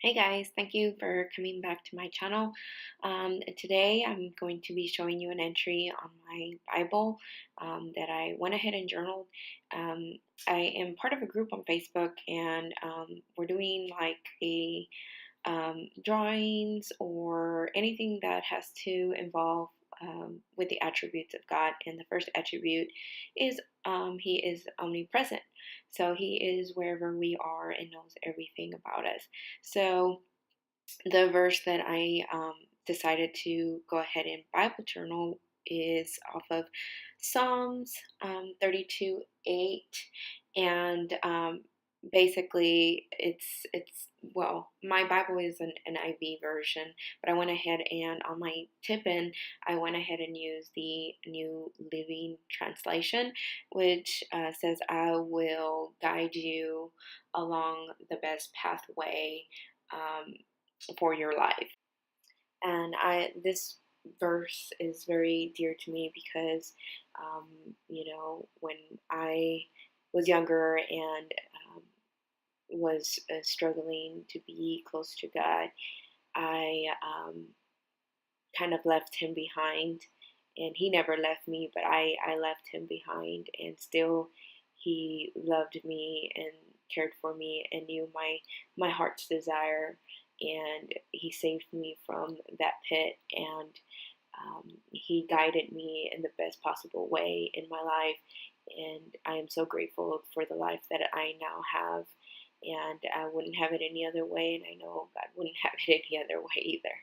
Hey guys, thank you for coming back to my channel. Today I'm going to be showing you an entry on my Bible that I went ahead and journaled. Um, I am part of a group on Facebook, and we're doing like a drawings or anything that has to involve with the attributes of God. And the first attribute is He is omnipresent. So He is wherever we are and knows everything about us. So the verse that I decided to go ahead and Bible journal is off of Psalms 32:8, and basically it's well, my Bible is an NIV version, but I went ahead and on my tip-in I went ahead and used the New Living Translation, which says, "I will guide you along the best pathway." Um, for your life. And this verse is very dear to me because, when I was younger and was struggling to be close to God, I kind of left Him behind. And He never left me, but I left Him behind. And still, He loved me and cared for me and knew my heart's desire. And He saved me from that pit. And He guided me in the best possible way in my life. And I am so grateful for the life that I now have. And I wouldn't have it any other way. And I know God wouldn't have it any other way either.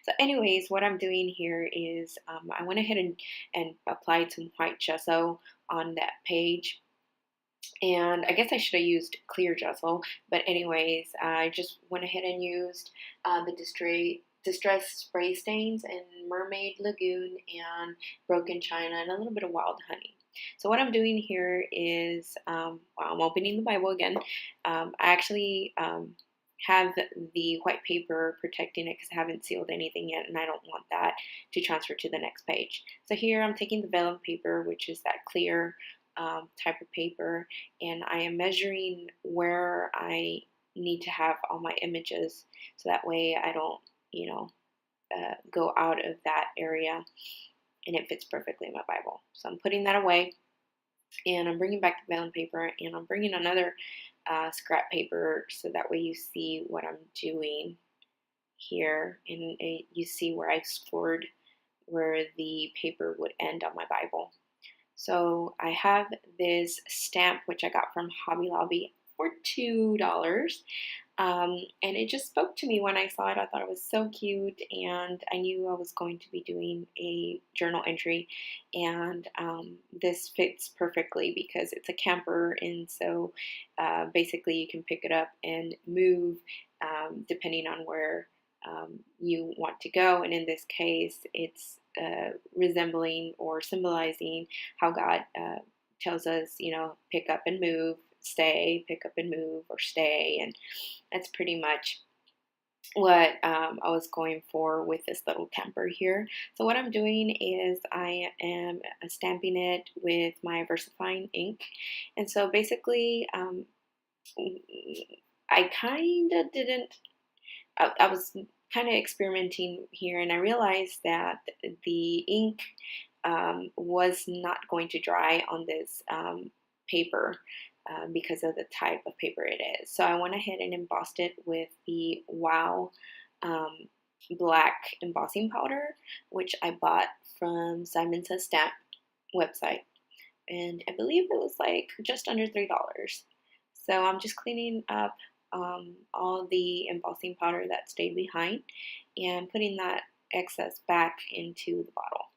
So anyways, what I'm doing here is I went ahead and applied some white gesso on that page. And I guess I should have used clear gesso. But anyways, I just went ahead and used the distress spray stains and Mermaid Lagoon and Broken China and a little bit of wild honey. So what I'm doing here is, I'm opening the Bible again. I actually have the white paper protecting it because I haven't sealed anything yet, and I don't want that to transfer to the next page. So here I'm taking the vellum paper, which is that clear type of paper, and I am measuring where I need to have all my images, so that way I don't, go out of that area, and it fits perfectly in my Bible. So I'm putting that away, and I'm bringing back the vellum paper, and I'm bringing another scrap paper, so that way you see what I'm doing here, and you see where I've scored where the paper would end on my Bible. So I have this stamp which I got from Hobby Lobby for $2. And it just spoke to me when I saw it. I thought it was so cute, and I knew I was going to be doing a journal entry. And this fits perfectly because it's a camper, and so basically you can pick it up and move depending on where you want to go. And in this case, it's resembling or symbolizing how God tells us, pick up and move, stay, pick up and move, or stay. And that's pretty much what I was going for with this little camper here. So what I'm doing is I am stamping it with my versafine ink. And so basically, I kind of didn't, I was kind of experimenting here, and I realized that the ink was not going to dry on this paper because of the type of paper it is. So I went ahead and embossed it with the Wow black embossing powder, which I bought from Simon Says Stamp website, and I believe it was like just under $3. So I'm just cleaning up all the embossing powder that stayed behind and putting that excess back into the bottle.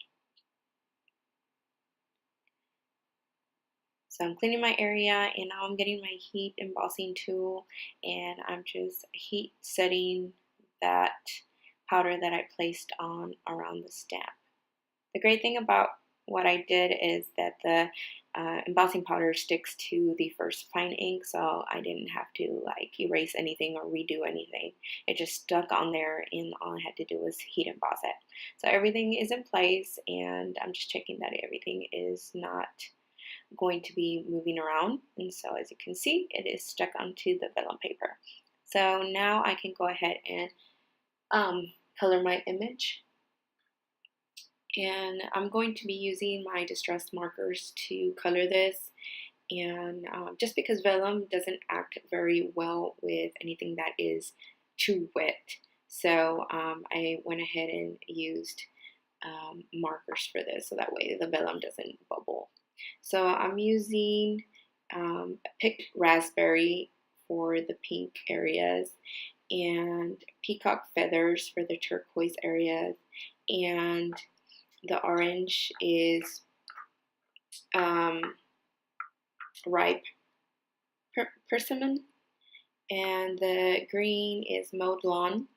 So I'm cleaning my area, and now I'm getting my heat embossing tool, and I'm just heat setting that powder that I placed on around the stamp. The great thing about what I did is that the embossing powder sticks to the versafine ink, so I didn't have to like erase anything or redo anything. It just stuck on there, and all I had to do was heat emboss it. So everything is in place, and I'm just checking that everything is not going to be moving around. And so as you can see, it is stuck onto the vellum paper. So now I can go ahead and color my image. And I'm going to be using my distress markers to color this. And just because vellum doesn't act very well with anything that is too wet, so I went ahead and used markers for this, so that way the vellum doesn't bubble. So I'm using picked raspberry for the pink areas, and peacock feathers for the turquoise areas, and the orange is um, ripe persimmon, and the green is mowed lawn.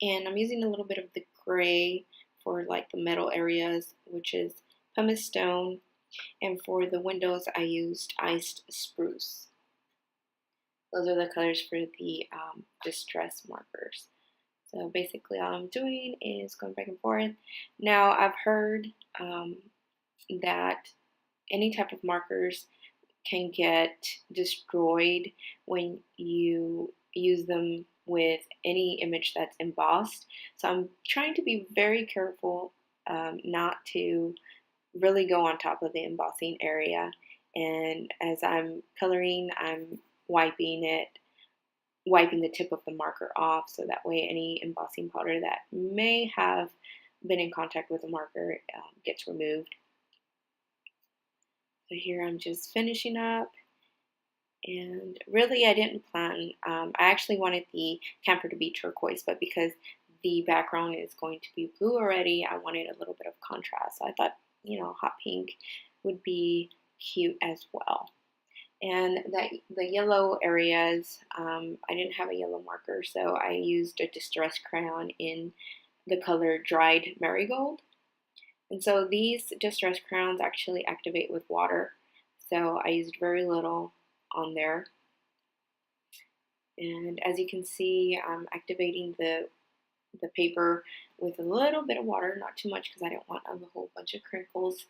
And I'm using a little bit of the gray for like the metal areas, which is pumice stone, and for the windows I used iced spruce. Those are the colors for the distress markers. So basically all I'm doing is going back and forth. Now I've heard that any type of markers can get destroyed when you use them with any image that's embossed. So I'm trying to be very careful not to really go on top of the embossing area. And as I'm coloring, I'm wiping the tip of the marker off, so that way any embossing powder that may have been in contact with the marker gets removed. So here I'm just finishing up, and really I didn't plan, I actually wanted the camper to be turquoise, but because the background is going to be blue already, I wanted a little bit of contrast. So I thought, hot pink would be cute as well. And the yellow areas, I didn't have a yellow marker, so I used a distress crayon in the color dried marigold. And so these distress crayons actually activate with water, so I used very little on there. And as you can see, I'm activating the paper with a little bit of water, not too much because I don't want a whole bunch of crinkles.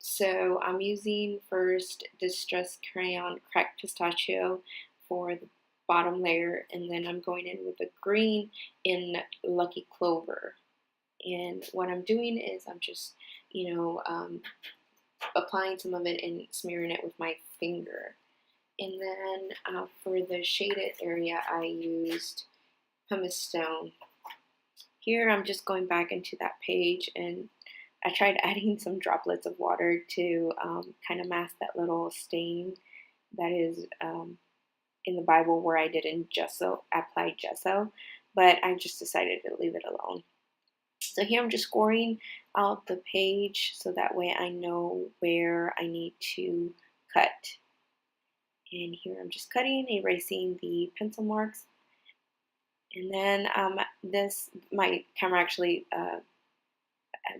So I'm using first Distress Crayon Cracked Pistachio for the bottom layer, and then I'm going in with the green in Lucky Clover. And what I'm doing is I'm just, applying some of it and smearing it with my finger. And then for the shaded area, I used pumice stone. Here I'm just going back into that page, and I tried adding some droplets of water to kind of mask that little stain that is in the Bible where I did in applied gesso, but I just decided to leave it alone. So here I'm just scoring out the page so that way I know where I need to cut. And here I'm just cutting, erasing the pencil marks. And then my camera actually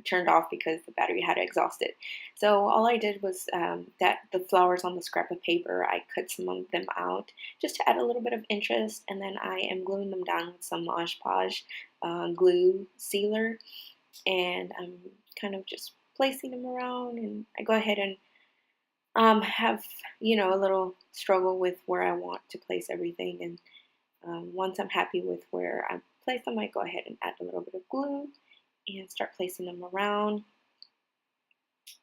turned off because the battery had exhausted. So all I did was that the flowers on the scrap of paper, I cut some of them out just to add a little bit of interest, and then I am gluing them down with some Mod Podge glue sealer, and I'm kind of just placing them around, and I go ahead and have a little struggle with where I want to place everything, and once I'm happy with where I place them, I go ahead and add a little bit of glue and start placing them around.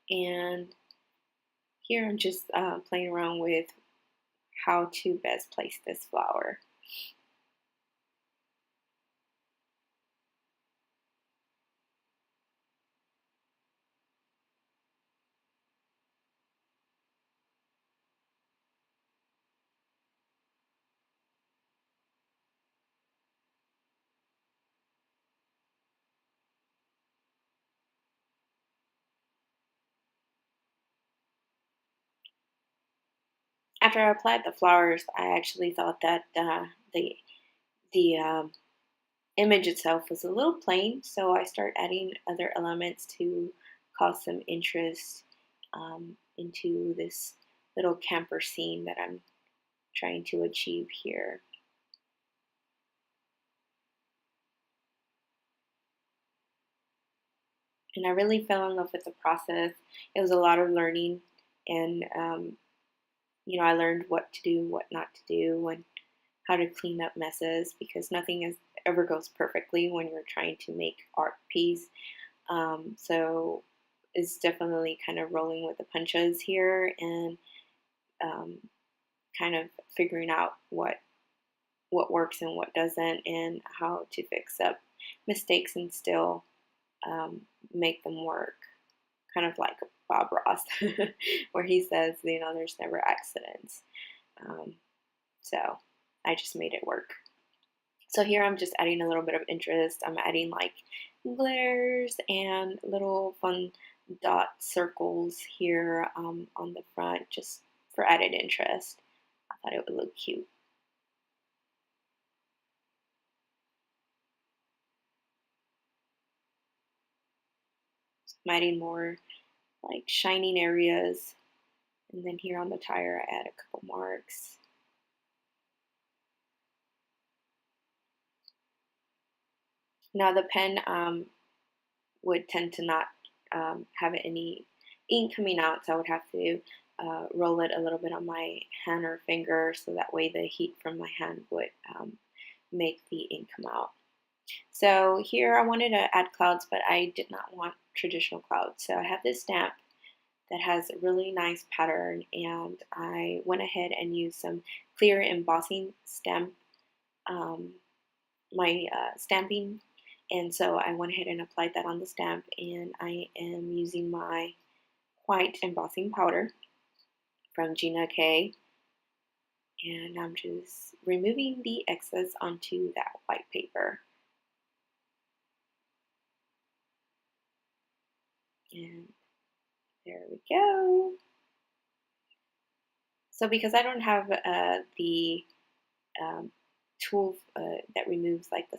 And here I'm just playing around with how to best place this flower. After I applied the flowers, I actually thought that the image itself was a little plain, so I start adding other elements to cause some interest into this little camper scene that I'm trying to achieve here. And I really fell in love with the process. It was a lot of learning, and I learned what to do, what not to do, and how to clean up messes, because nothing ever goes perfectly when you're trying to make art piece. So it's definitely kind of rolling with the punches here, and um, kind of figuring out what works and what doesn't, and how to fix up mistakes and still make them work. Kind of like Bob Ross, where he says, there's never accidents. So I just made it work. So here I'm just adding a little bit of interest. I'm adding like glitters and little fun dot circles here on the front, just for added interest. I thought it would look cute. So I'm adding more like shining areas. And then here on the tire, I add a couple marks. Now the pen would tend to not have any ink coming out, so I would have to roll it a little bit on my hand or finger, so that way the heat from my hand would make the ink come out. So here I wanted to add clouds, but I did not want traditional clouds. So I have this stamp that has a really nice pattern, and I went ahead and used some clear embossing stamp, my stamping, and so I went ahead and applied that on the stamp, and I am using my white embossing powder from Gina K, and I'm just removing the excess onto that white paper. And there we go. So because I don't have the tool that removes like the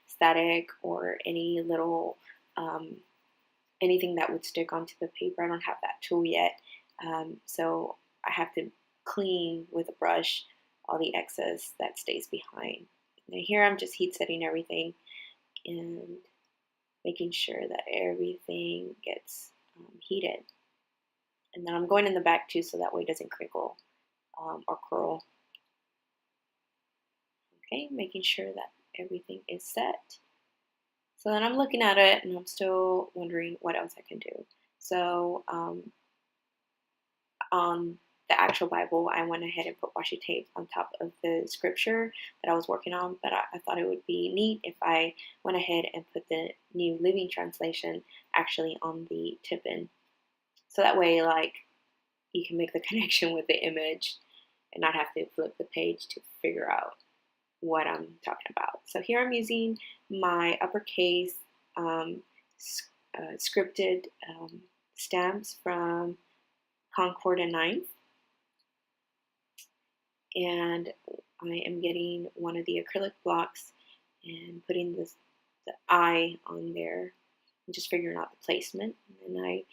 static or any little anything that would stick onto the paper, I don't have that tool yet. So I have to clean with a brush all the excess that stays behind. And here I'm just heat setting everything and making sure that everything gets heated. And then I'm going in the back too, so that way it doesn't crinkle or curl. Okay, making sure that everything is set. So then I'm looking at it and I'm still wondering what else I can do. So on the actual Bible, I went ahead and put washi tape on top of the scripture that I was working on, but I thought it would be neat if I went ahead and put the New Living Translation actually on the tip-in. So that way, like, you can make the connection with the image and not have to flip the page to figure out what I'm talking about. So here I'm using my uppercase scripted stamps from Concord and Ninth, and I am getting one of the acrylic blocks and putting the eye on there and just figuring out the placement. And then I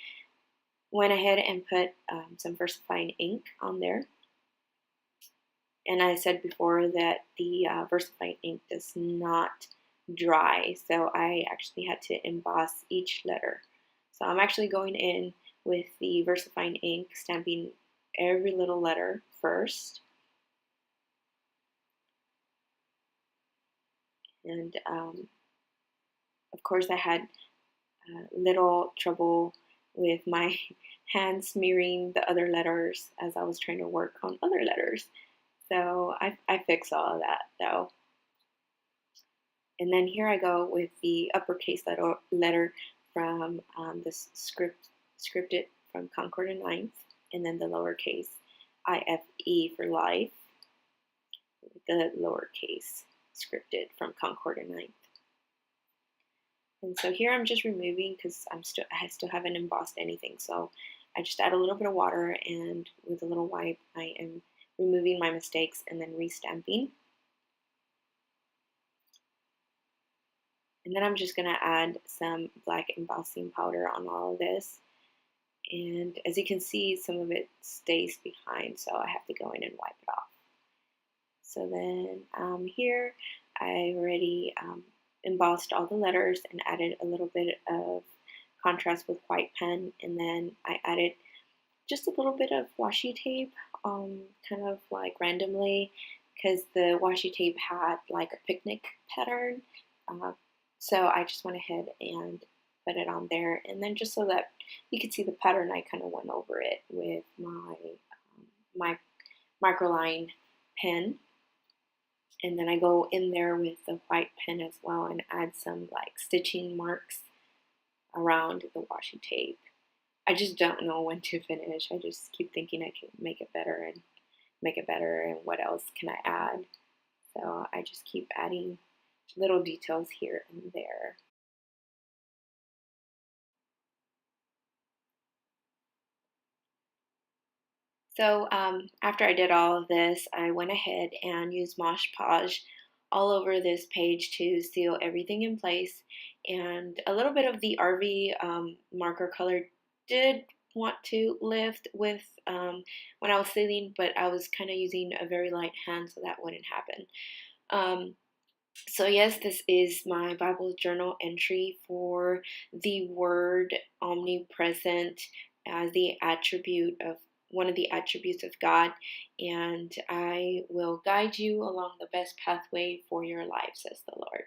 went ahead and put some versafine ink on there. And I said before that the versafine ink does not dry, so I actually had to emboss each letter. So I'm actually going in with the versafine ink, stamping every little letter first. And of course I had little trouble with my hand smearing the other letters as I was trying to work on other letters. So I fixed all of that though. And then here I go with the uppercase letter from this scripted from Concord and Ninth, and then the lowercase IFE for life, the lowercase scripted from Concord and Ninth. And so here I'm just removing because I still haven't embossed anything. So I just add a little bit of water, and with a little wipe I am removing my mistakes and then restamping. And then I'm just going to add some black embossing powder on all of this. And as you can see, some of it stays behind, so I have to go in and wipe it off. So then here I already embossed all the letters and added a little bit of contrast with white pen, and then I added just a little bit of washi tape kind of like randomly, because the washi tape had like a picnic pattern. So I just went ahead and put it on there, and then just so that you could see the pattern, I kind of went over it with my microline pen, and then I go in there with the white pen as well and add some like stitching marks around the washi tape. I just don't know when to finish. I just keep thinking I can make it better and what else can I add. So I just keep adding little details here and there. So after I did all of this, I went ahead and used Mosh Podge all over this page to seal everything in place. And a little bit of the RV marker color did want to lift with when I was sealing, but I was kind of using a very light hand, so that wouldn't happen. So yes, this is my Bible journal entry for the word omnipresent as the attribute of one of the attributes of God, and I will guide you along the best pathway for your life, says the Lord.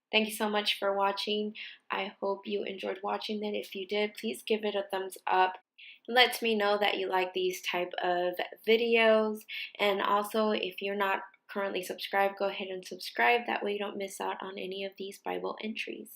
Thank you so much for watching. I hope you enjoyed watching it. If you did, please give it a thumbs up. It lets me know that you like these type of videos. And also, if you're not currently subscribed, go ahead and subscribe. That way you don't miss out on any of these Bible entries.